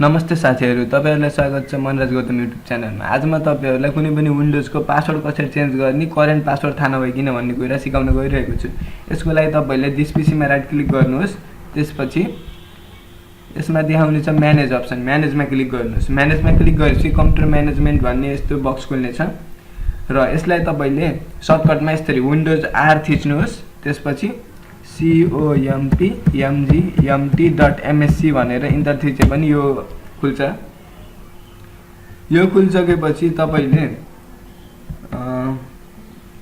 नमस्ते साथीहरु, तपाईहरुलाई स्वागत छ मनराज गौतम युट्युब च्यानलमा। आज म तपाईहरुलाई कुनै पनि विन्डोजको पासवर्ड कसरी चेन्ज गर्ने, करेन्ट पासवर्ड थाहा नभइ किन भन्ने कुरा सिकाउन गइरहेको छु। यसको लागि तपाईले दिस पीसीमा राइट क्लिक गर्नुहोस्। त्यसपछि यसमा देखाउने छ म्यानेज अप्सन, म्यानेजमा क्लिक गर्नुहोस्। म्यानेजमा क्लिक गरेपछि कम्प्युटर म्यानेजमेन्ट भन्ने यस्तो बक्स खुल्नेछ र यसलाई तपाईले सर्टकटमा यसरी विन्डोज आर थिच्नुहोस्। त्यसपछि compmgt.msc भनेर इन्टर थिचे पनि यो खुल्छ। यो खुलिसकेपछि तपाईले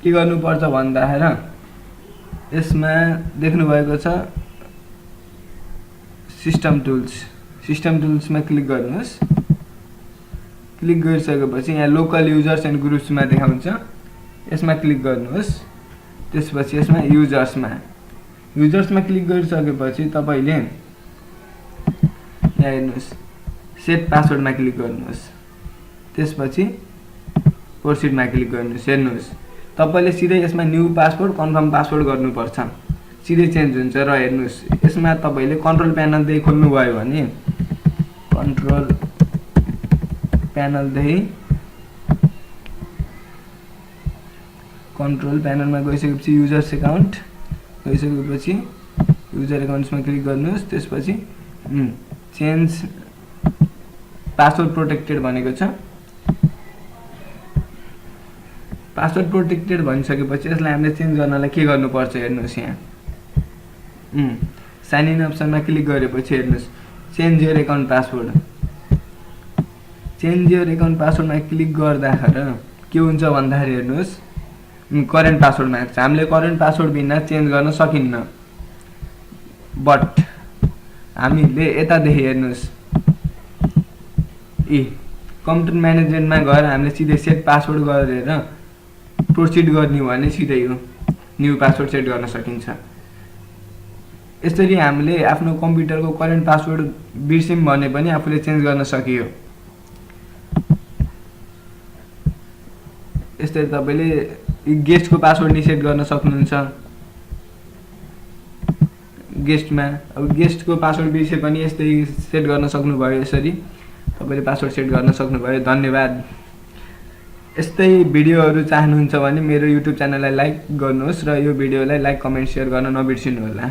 के गर्नुपर्छ भन्दाखेरि यसमा देख्नु भएको छ सिस्टम टुल्समा क्लिक गर्नुहोस्। क्लिक गरिसकेपछि यहाँ लोकल युजर्स एन्ड ग्रुप्समा देखाउँछ, यसमा क्लिक गर्नुहोस्। त्यसपछि यसमा युजर्समा क्लिक गरिसकेपछि तपाईले यहाँ हेर्नुहोस् सेट पासवर्डमा क्लिक गर्नुहोस्। त्यसपछि प्रोसिडमा क्लिक गर्नुहोस्। हेर्नुहोस् तपाईले सिधै यसमा न्यू पासवर्ड कन्फर्म पासवर्ड गर्नुपर्छ, सिधै चेन्ज हुन्छ। र हेर्नुहोस् यसमा तपाईले कन्ट्रोल प्यानल देखि खोल्नु भयो भने कन्ट्रोल प्यानलमा गइसकेपछि युजर्स एकाउन्ट गइसकेपछि युजर एकाउन्ट्समा क्लिक गर्नुहोस्। त्यसपछि चेन्ज पासवर्ड प्रोटेक्टेड भनेको छ। पासवर्ड प्रोटेक्टेड भनिसकेपछि यसलाई हामीले चेन्ज गर्नलाई के गर्नुपर्छ हेर्नुहोस्। यहाँ साइन इन अप्सनमा क्लिक गरेपछि हेर्नुहोस् change your account password. Change your account पासवर्डमा क्लिक गर्दाखेरि के हुन्छ भन्दाखेरि हेर्नुहोस् करेन्ट पासवर्ड माग्छ। हामीले करेन्ट पासवर्ड बिना चेन्ज गर्न सकिन्न। बट हामीले यतादेखि हेर्नुहोस् कम्प्युटर म्यानेजमेन्टमा गएर हामीले सिधै सेट पासवर्ड गरेर प्रोसिड गर्ने भने सिधै यो न्यू पासवर्ड सेट गर्न सकिन्छ। यसरी हामीले आफ्नो कम्प्युटरको करेन्ट पासवर्ड बिर्स्यौं भने पनि आफूले चेन्ज गर्न सकियो। यसरी तपाईले गेस्टको पासवर्ड नि सेट गर्न सक्नुहुन्छ। गेस्टमा अब गेस्टको पासवर्ड बिर्से पनि यस्तै सेट गर्न सक्नुभयो। यसरी तपाईले पासवर्ड सेट गर्न सक्नुभयो। धन्यवाद। यस्तै भिडियोहरु चाहनुहुन्छ भने मेरो युट्युब च्यानललाई लाइक गर्नुहोस् र यो भिडियोलाई लाइक कमेन्ट शेयर गर्न नबिर्सिनु होला।